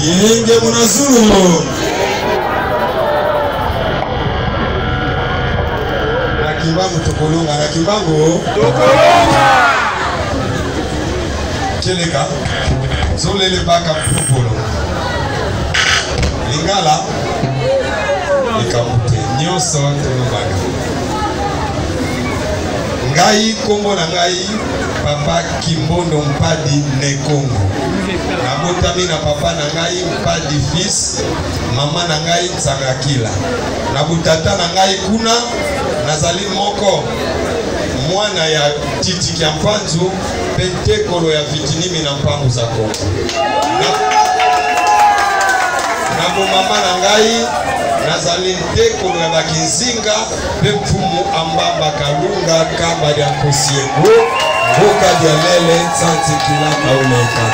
Yenge Munazuru. Nakimbangu tokolonga, nakimbangu tokolonga. Keleka. Zolele baka pupolo. Lingala. Ikamute. Nyoso tolobaga. Ngai kombo na ngai papa Kimbondo Mpadi Nekongo. Nabotami na papa na ngai Mpadi fils, mama na ngai Tsangakila. Nabutata na ngai kuna nazali moko mwana ya Titi Kiampanzu pentekolo ya Vitinimi na Mpambu za Kongo. Nabo mama na ngai nazali ntekolo ya Bakinzinga Pemfumu Ambamba Kalunga Kamba ya Kosiengo Boka Dialele Santi Kilaka Uleka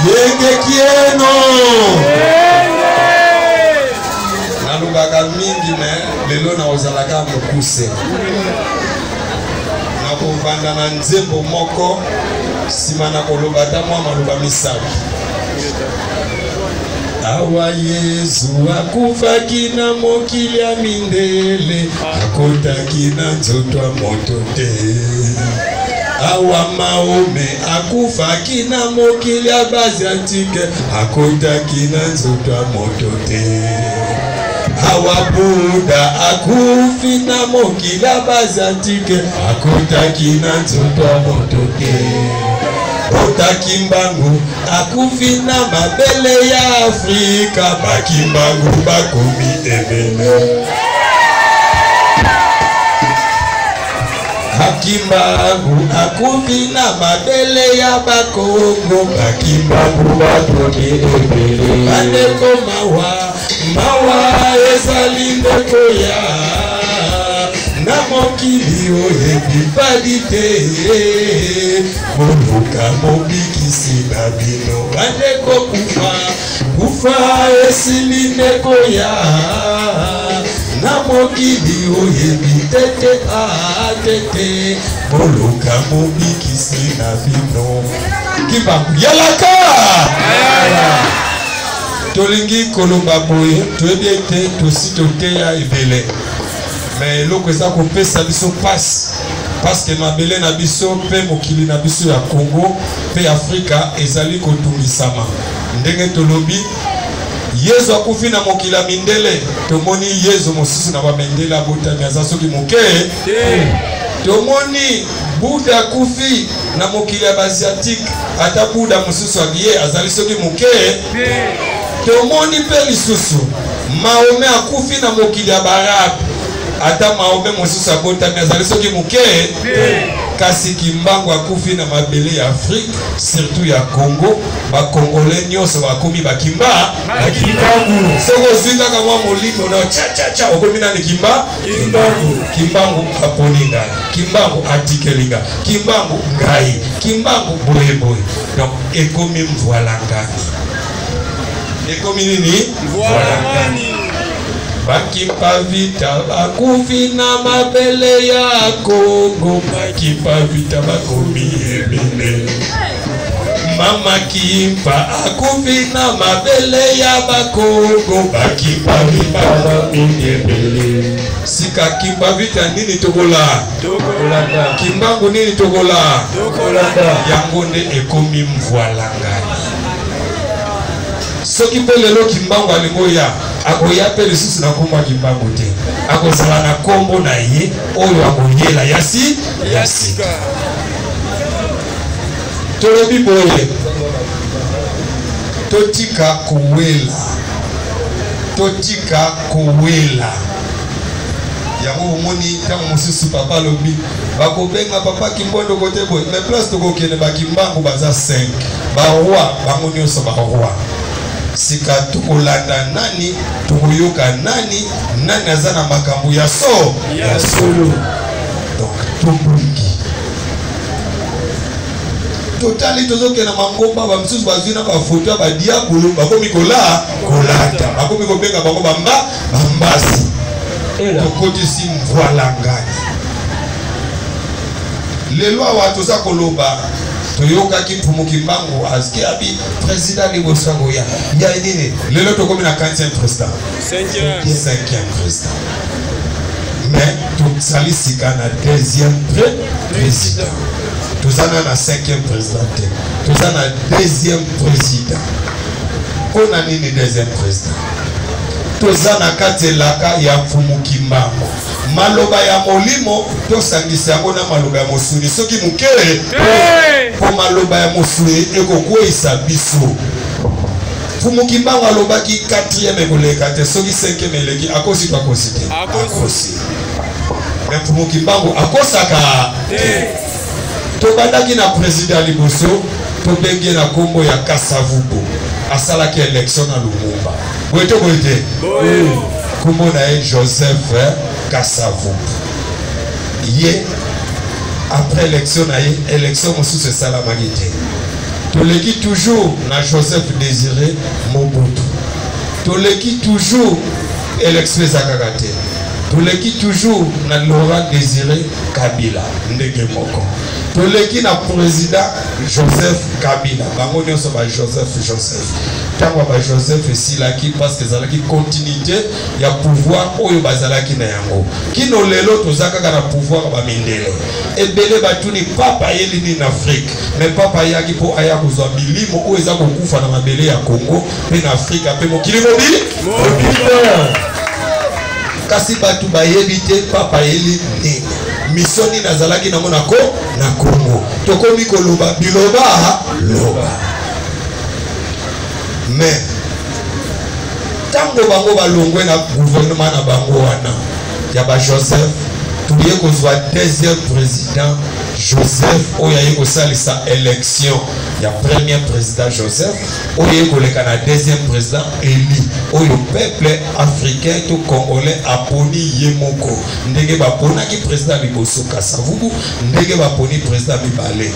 Yenge Kieno Nalubaka mingi me lelo na ozalaka mokuse na kovanda na nzembo moko sima na koloba ta mwa maluba misabi. Awa Yesu akufaki na mokili ya mindele akotaki na nzoto ya moto te. Awa Maome akufaki na mokili ya Baziatike akotaki na nzoto ya moto te. Awa Buda akufi na mokili ya Baziatike akotaki na nzoto ya moto te. Otakimbangu akufi na mabele ya Afrika bakimbangu bakomi ebele. Akimbangu akufi na mabele ya Bakongo bakimbangu bakomi ebele. Bandeko mawa ezali ndeko ya na mokili oyebi padi te moluka mobikisi na bino. Bandeko kufa esili ndeko ya na mokili oyebi tete tete moluka mobikisi na bino. Kimbangu yalaka tolingi kolomba boye toyebi ete tosito ya ebele. Mais loko eza kopesa biso passe parce que mabele na biso pe mokili na biso ya Congo pe Afrika ezali kotungisama. Ndenge tolobi Yesu akufi na mokili ya mindele tomoni Yesu mosusu na bamendele abotami aza soki moke. Tomoni Buda akufi na mokili ya Baziatique ata Buda mosusu agiye azali soki moke. Tomoni pe lisusu Maome akufi na mokili ya Barabu ata Maome mosusu abotami azali soki moke. Kasi Kimbangu akufi na mabele ya Afrique surtout ya Congo bakongole nyonso bakomi bakimbangu. Soko zwinga kama molimo na cha okomi na Kimbangu apolinga, Kimbangu atikelinga, Kimbangu ngai, Kimbangu boyeboy. Donc ekomi mvoalangani. Ekomi nini? Mvoalangani. Bakipa vita bakufi na mabele ya Kongo bakipa vita bakomi ebele. Mama Kimpa akufi na mabele ya Bakongo bakipa vita bakomi ebele. Sika Kimpa vita nini tokola? Tokolanda. Kimbangu nini tokola? Tokolanda. Yango nde ekomi mvoalangani. Soki pe lelo Kimbangu alingoya akoya pe lisusu na kombo Kimbangu te akozala na kombo na ye oyo akoyela yasika. Tolobi boye totika kowela yango omoni tango mosusu papa lobi bakobenga papa Kimbondo kote boye mais place tokokende bakimbangu baza 5 baroi bango nyonso baroi. Sika tokolanda nani tokoyoka nani aza na makambo ya solo. Donc tobungi totali tozoke na mangomba bamisusu bazwina bafoto ya badiabolo bakomi kolata bakomi kobenga bango bambasi tokotisi mvoalangani. Lelo awa toza koloba toyoka ki Pumukimbangu azki abi président liboso ngo ya nini lelo tokomi na 4e président 5e président mais tozali sika na 2e président tozana na 5e président tozana na 2e président pona nini 2e président tozana kati elaka ya Pumukimbangu maloba ya molimo tosangisa yango na maloba ya mosuni soki mukele po maloba ya mosuni ekokweyisa biso Pumukimbangu alobaki 4e ekoleka te soki 5e eleki akosi to akosi te akosi mais Pumukimbangu akosaka te tobandaki na président liboso tobenge na kombo ya Kasavubu asalaki élection na Lumumba boyete boyete kombo na ye Joseph Kasavubu ye après élection na ye élection mosusu esalamaki te toleki toujours na Joseph Désiré Mobutu toleki toujours élection ezakaka te toleki toujours na Laurent Désiré Kabila ndenge moko toleki na président Joseph Kabila bango nyonso ba Joseph tango ba Joseph esilaki parce que ezalaki continuité ya pouvoir oyo bazalaki na yango kino lelo tozakaka na pouvoir ba mindele ebele batuni papa yeli ni na Afrique mais papa yaki po aya kozwa bilimo oyo eza kokufa na mabele ya Congo pe na Afrique pe mokili mobile kasi batu bayebi te papa yeli nini misoni nazalaki nango na Congo tokomi koloba biloba loba mais tango bango balongwe na gouvernement na bango wana ya ba Joseph tuye kozwa 2e président Joseph oyo aye kosalisa élection ya 1er président Joseph oyo koleka na 2e président Eli oyo peuple africain to congolais aponi ye moko ndenge baponaki président liboso Kasavubu ndenge baponi président mibale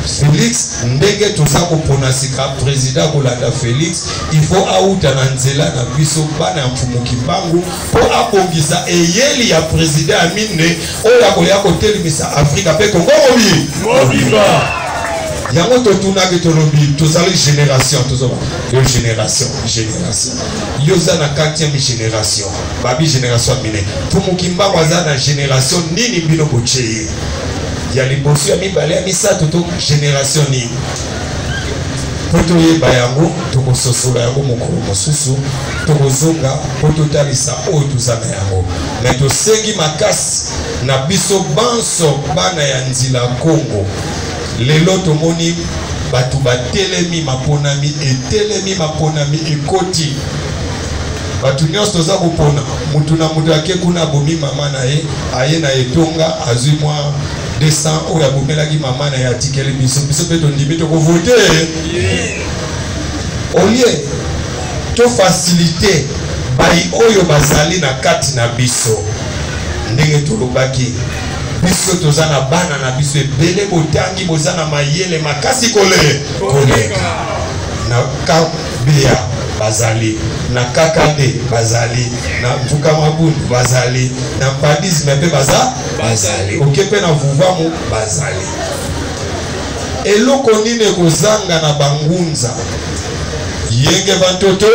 Félix ndenge toza kopona sika président kolanda Félix il faut auta na nzela na biso bana ya Pumukimbangu po abongisa eyeli ya président Amine oyo akoya kotelimisa Afrika pe Congo mobimba yango totunaki tolobi tozali génération tozoba yo génération yoza na 4e génération babi génération Amine Pumukimbangu aza na génération nini bino bocheye ya liboso ya mibale ya misato to génération nini po toyeba yango tokososola yango mokolo mosusu tokozonga po totalisa oyo toza na yango mais tosengi makasi na biso banso bana ya nzila Congo lelo tomoni batu batelemi maponami etelemi maponami ekoti batu nyonso toza kopona mutu na mutu ake kuna bomi mama na ye aye na etonga azwi mwa 200 oyo abomelaki mama na ye atikeli biso pe tondimi tokovote olie to facilité bai oyo bazali na kati na biso ndenge tolobaki biso toza na bana na biso ebele botangi boza na mayele makasi koleka na Kabea bazali na Kakande bazali na Vukamabundu bazali na Padisme pe bazali okepe na Vuvamu bazali eloko nini kozanga na bangunza yenge bantoto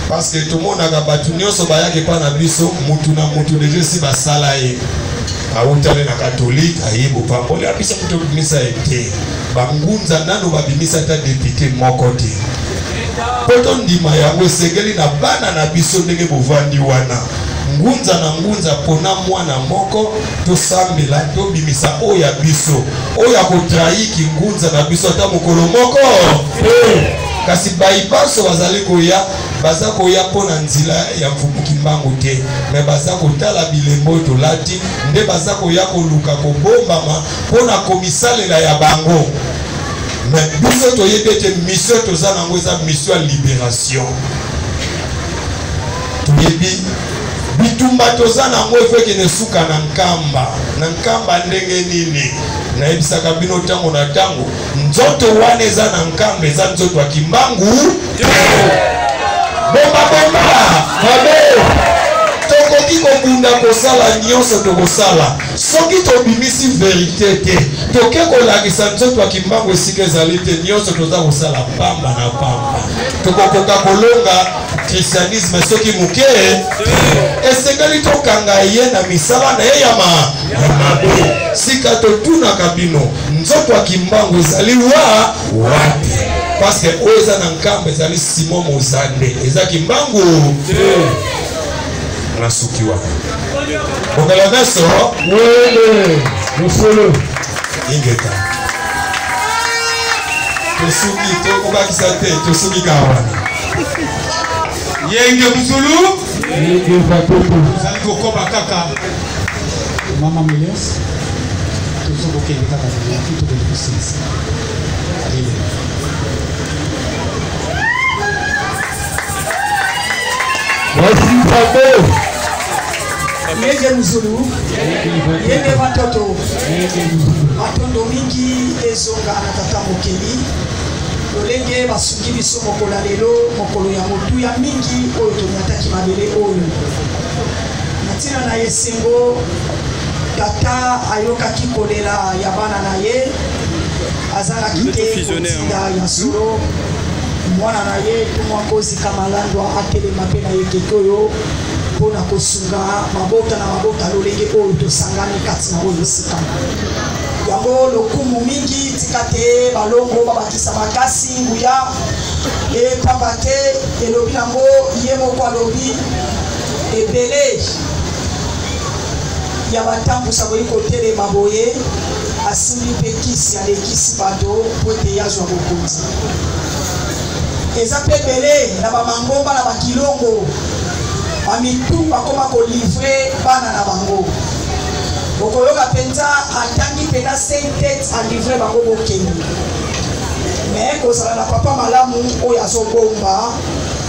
parce que tout le monde a battu nyonso bayaki pa na biso mutu na mutu deje si basala ye autale na catholique ayibo pambola biso mutu bimisa ete bangunza nano babimisa ta député moko te poto ndima yango esengeli na bana na biso ndenge bovandi wana ngunza na ngunza pona mwana moko tosambela tobimisa oyo ya biso oyo akotrahiki ngunza na biso ata mokolo moko kasi baibaso bazali koya baza koya pona nzila ya Pumukimbangu te mais baza kotala bilembo tolati nde baza koya koluka kobombama pona komisalela ya bango mais biso toyebi ete mission toza nango eza mission ya libération toyebi bitumba toza nango efeke nesuka na nkamba ndenge nini nayebisaka bino tango na tango nzoto wana eza na nkamba eza nzoto ya Kimbangu bomba mabe tokoki kobunda kosala nyonso tokosala soki tobimisi vérité te toke kolakisa nzoto ya kimbangu esika ezali te nyonso toza kosala pamba na pamba tokokoka kolonga christianisme soki moke esengeli tokanga ye na misala na ye ya mabe sika totunaka bino nzoto ya kimbangu ezali wapi parce que oyo eza na nkambo ezali Simon Mozande eza kimbangu na suki wapi okala meso wele mosolo ingeta tosuki tokobakisa te tosuki kawana yenge musulu yenge batoto zali kokoba kaka mama Miles tozokokende kaka kitu kelikusisa yenge muzulu yenge batoto matondo mingi ezonga na tata mokeli lolenge basungi biso mokolo lelo mokolo ya motuya mingi oyo tonyataki mabele oyo natina na esengo tata ayokaki kolela ya bana na ye azalaki te kotinda ya solo mwana na ye tumwakozika malandwa atelema mpe na ye keke oyo mpona kosunga mabota na mabota lolenge oyo tosangani kati na oyo esika yango lokumu mingi tika te balongo babakisa makasi nguya epamba te elobi nango ye moko alobi ebele ya batambusa boyi kotelema boye asimbi mpe kisi alekisi bato po ete yazwa bokonzi eza mpe ebele na bamangomba na bakilongo bamitu bakoma kolivre bana na bango okoyoka mpenza atangi mpena 5 tete alivre bango bokende me kozala na papa malamu oyo azobomba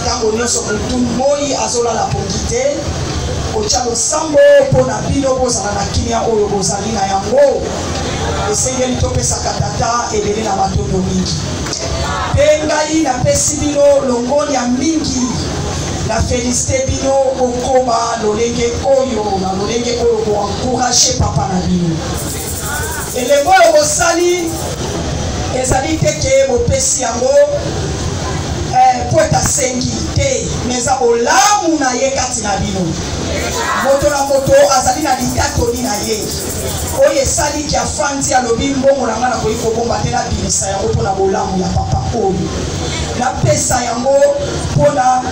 ntango nyonso motu moi azolala pongi te otya losambo mpo na bino bozala na kimia oyo bozali na yango esengeli topesaka tata ebele na matondo mingi mpe ngai napesi bino longoli ya mingi na félicité bino okoma lolenge oyo na lolenge oyo koencourage papa na bino elengo oyo bosali ezali te ke bopesi yango po etasengi te me eza bolamu na ye kati na bino moto na moto azali na litatoli na ye oyo esaliki afandi alobi mbongo na ngai nakoki kobomba te nabimisa yango mpona bolamu ya papa oyo napesa yango mpona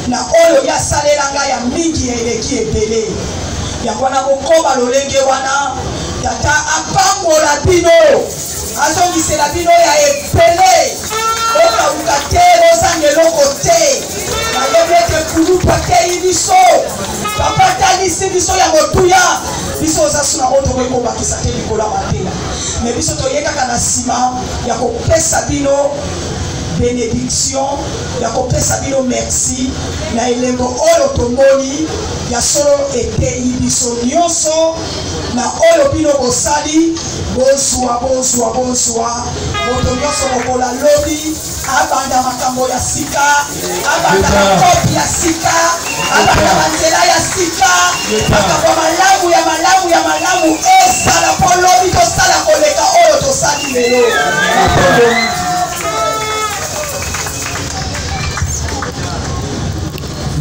na oyo yasalela ngai ya mingi eleki ebele yango wana bokoma lolenge wana tata apambola bino azongisela bino ya ebele okauka te bozanga eloko te nayebi ete kulupu atei biso papa talisi biso ya motuya biso ozasuna oyo tokoki kobakisa te likolo ya mateya me biso toyekaka na nsima ya kopesa bino bénédiction ya kopesa bino merci na elengo oyo tomoni ya solo etei biso nyonso na oyo bino bosali bozwa moto nyonso mokola lobi abanda makambo ya sika abanda makopi ya sika abanda banzela ya sika makambo malamu esala mpo lobi tosala koleka oyo tosali lelo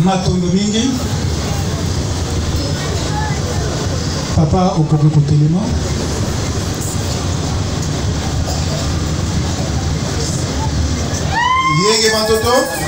matondo mingi papa okoki kotelema yenge matoto